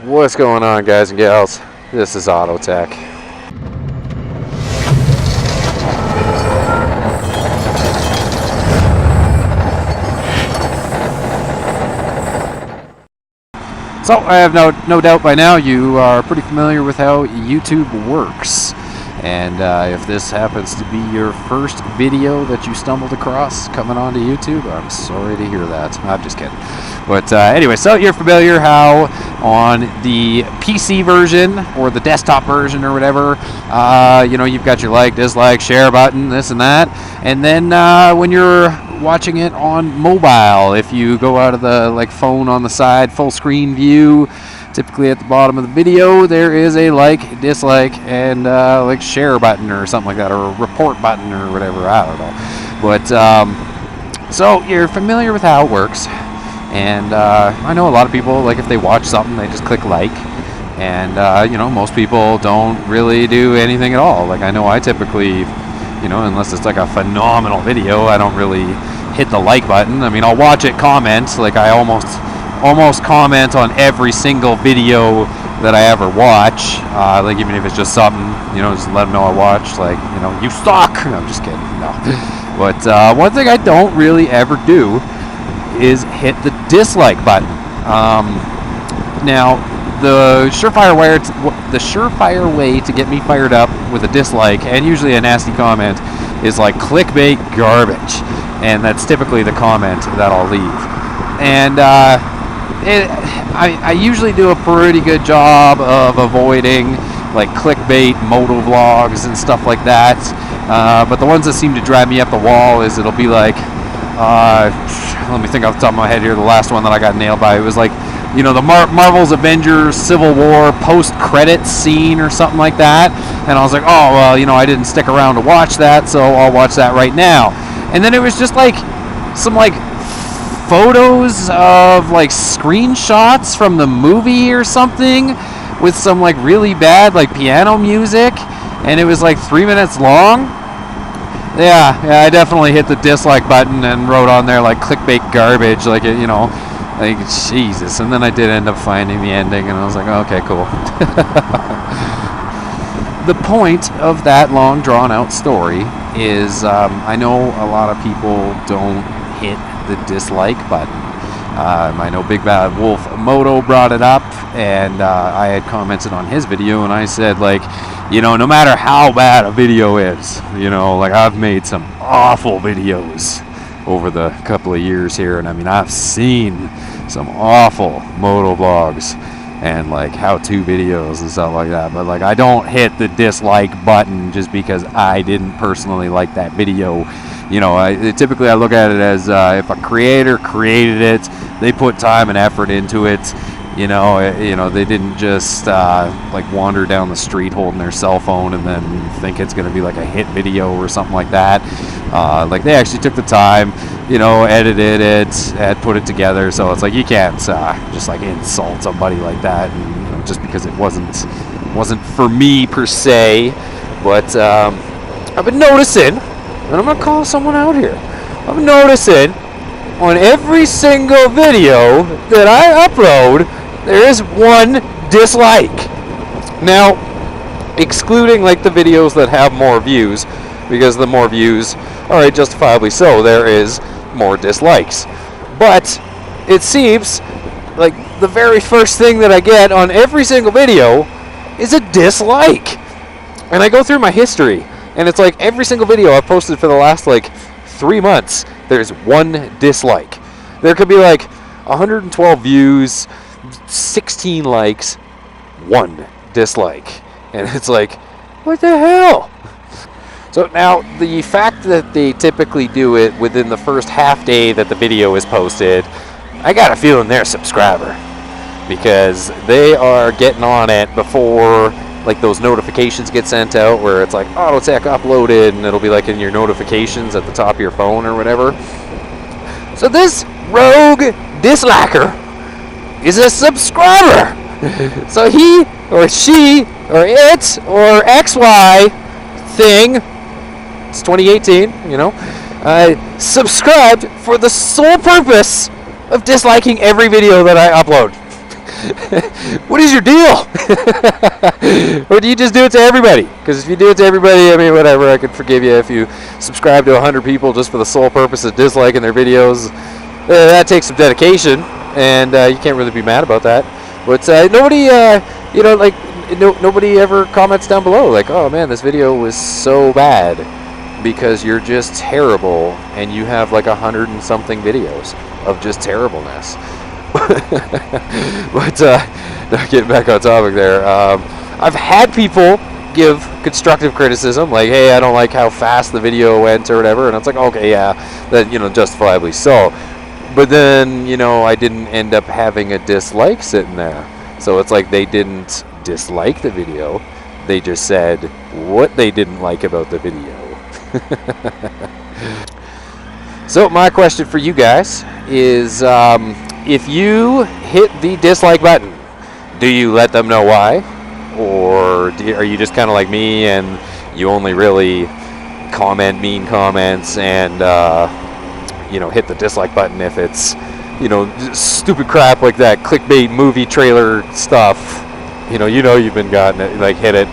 What's going on, guys and gals? This is AutoTech. So I have no doubt by now you are pretty familiar with how YouTube works. And if this happens to be your first video that you stumbled across coming onto YouTube, I'm sorry to hear that. I'm just kidding. But anyway, so you're familiar how on the PC version or the desktop version or whatever, you know, you've got your like, dislike, share button, this and that. And then when you're watching it on mobile, if you go out of the phone on the side, full screen view, typically at the bottom of the video there is a like, dislike, and share button or something like that, or a report button or whatever, I don't know. But so you're familiar with how it works, and I know a lot of people, if they watch something, they just click like, and you know, most people don't really do anything at all. I know I typically, you know, unless it's a phenomenal video, I don't really hit the like button. I mean, I'll watch it, comment, I almost comment on every single video that I ever watch, even if it's just something, you know, just let them know I watched, you know, you suck. No, I'm just kidding, no. But one thing I don't really ever do is hit the dislike button. Now, the surefire way to get me fired up with a dislike, and usually a nasty comment, is clickbait garbage, and that's typically the comment that I'll leave. And I usually do a pretty good job of avoiding clickbait moto vlogs and stuff like that, but the ones that seem to drive me up the wall is it'll be let me think off the top of my head here. The last one that I got nailed by, it was you know, the Marvel's Avengers Civil War post-credits scene or something like that, and I was like, oh well, you know, I didn't stick around to watch that, so I'll watch that right now. And then it was just some photos of screenshots from the movie or something with some really bad piano music, and it was 3 minutes long. Yeah, I definitely hit the dislike button and wrote on there clickbait garbage, you know, Jesus. And then I did end up finding the ending, and I was like, okay, cool. The point of that long drawn out story is I know a lot of people don't hit the dislike button. I know Big Bad Wolf Moto brought it up, and I had commented on his video, and I said, you know, no matter how bad a video is, you know, I've made some awful videos over the couple of years here, and I mean, I've seen some awful moto vlogs and how-to videos and stuff like that, but I don't hit the dislike button just because I didn't personally like that video. You know, typically I look at it as if a creator created it, they put time and effort into it. You know, they didn't just wander down the street holding their cell phone and then think it's going to be a hit video or something like that. They actually took the time, you know, edited it, and put it together. So it's you can't just insult somebody like that, and, you know, just because it wasn't for me per se. But I've been noticing, and I'm gonna call someone out here. I'm noticing on every single video that I upload, there is one dislike. Now, excluding the videos that have more views, because the more views, alright, justifiably so, there is more dislikes. But it seems the very first thing that I get on every single video is a dislike. And I go through my history, and it's every single video I've posted for the last 3 months, there's one dislike. There could be 112 views, 16 likes, one dislike. And it's what the hell? So now, the fact that they typically do it within the first half day that the video is posted, I got a feeling they're a subscriber, because they are getting on it before those notifications get sent out, where it's AutoTech uploaded, and it'll be in your notifications at the top of your phone or whatever. So this rogue disliker is a subscriber. So he or she or it or XY thing, it's 2018, you know, subscribed for the sole purpose of disliking every video that I upload. What is your deal? Or do you just do it to everybody? Because if you do it to everybody, I mean, whatever, I could forgive you. If you subscribe to 100 people just for the sole purpose of disliking their videos, that takes some dedication, and you can't really be mad about that. But nobody, you know, like, nobody ever comments down below, like, oh man, this video was so bad, because you're just terrible, and you have like 100 and something videos of just terribleness. But getting back on topic there, I've had people give constructive criticism, like, hey, I don't like how fast the video went or whatever, and it's like, okay, yeah, that, you know, justifiably so. But then, you know, I didn't end up having a dislike sitting there. So it's like they didn't dislike the video, they just said what they didn't like about the video. So my question for you guys is, if you hit the dislike button, do you let them know why? Or are you just kind of like me and you only really comment mean comments and you know, hit the dislike button if it's, you know, stupid crap like that clickbait movie trailer stuff? You know you've been gotten it, like, hit it,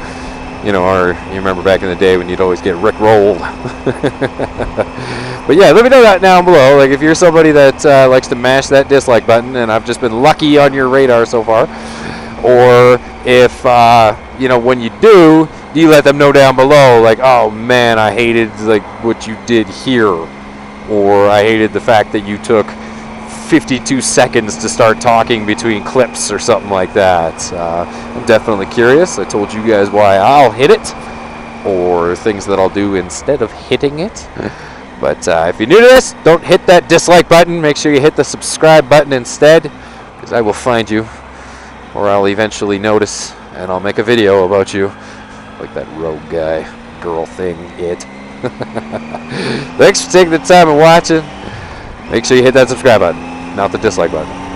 you know, or you remember back in the day when you'd always get rickrolled. But yeah, let me know that down below, like, if you're somebody that likes to mash that dislike button, and I've just been lucky on your radar so far, or if you know, when you do you let them know down below, like, oh man, I hated, like, what you did here, or I hated the fact that you took 52 seconds to start talking between clips or something like that. I'm definitely curious. I told you guys why I'll hit it, or things that I'll do instead of hitting it. But if you're new to this, don't hit that dislike button. Make sure you hit the subscribe button instead, because I will find you, or I'll eventually notice, and I'll make a video about you, like that rogue guy, girl thing, it. Thanks for taking the time and watching. Make sure you hit that subscribe button, not the dislike button.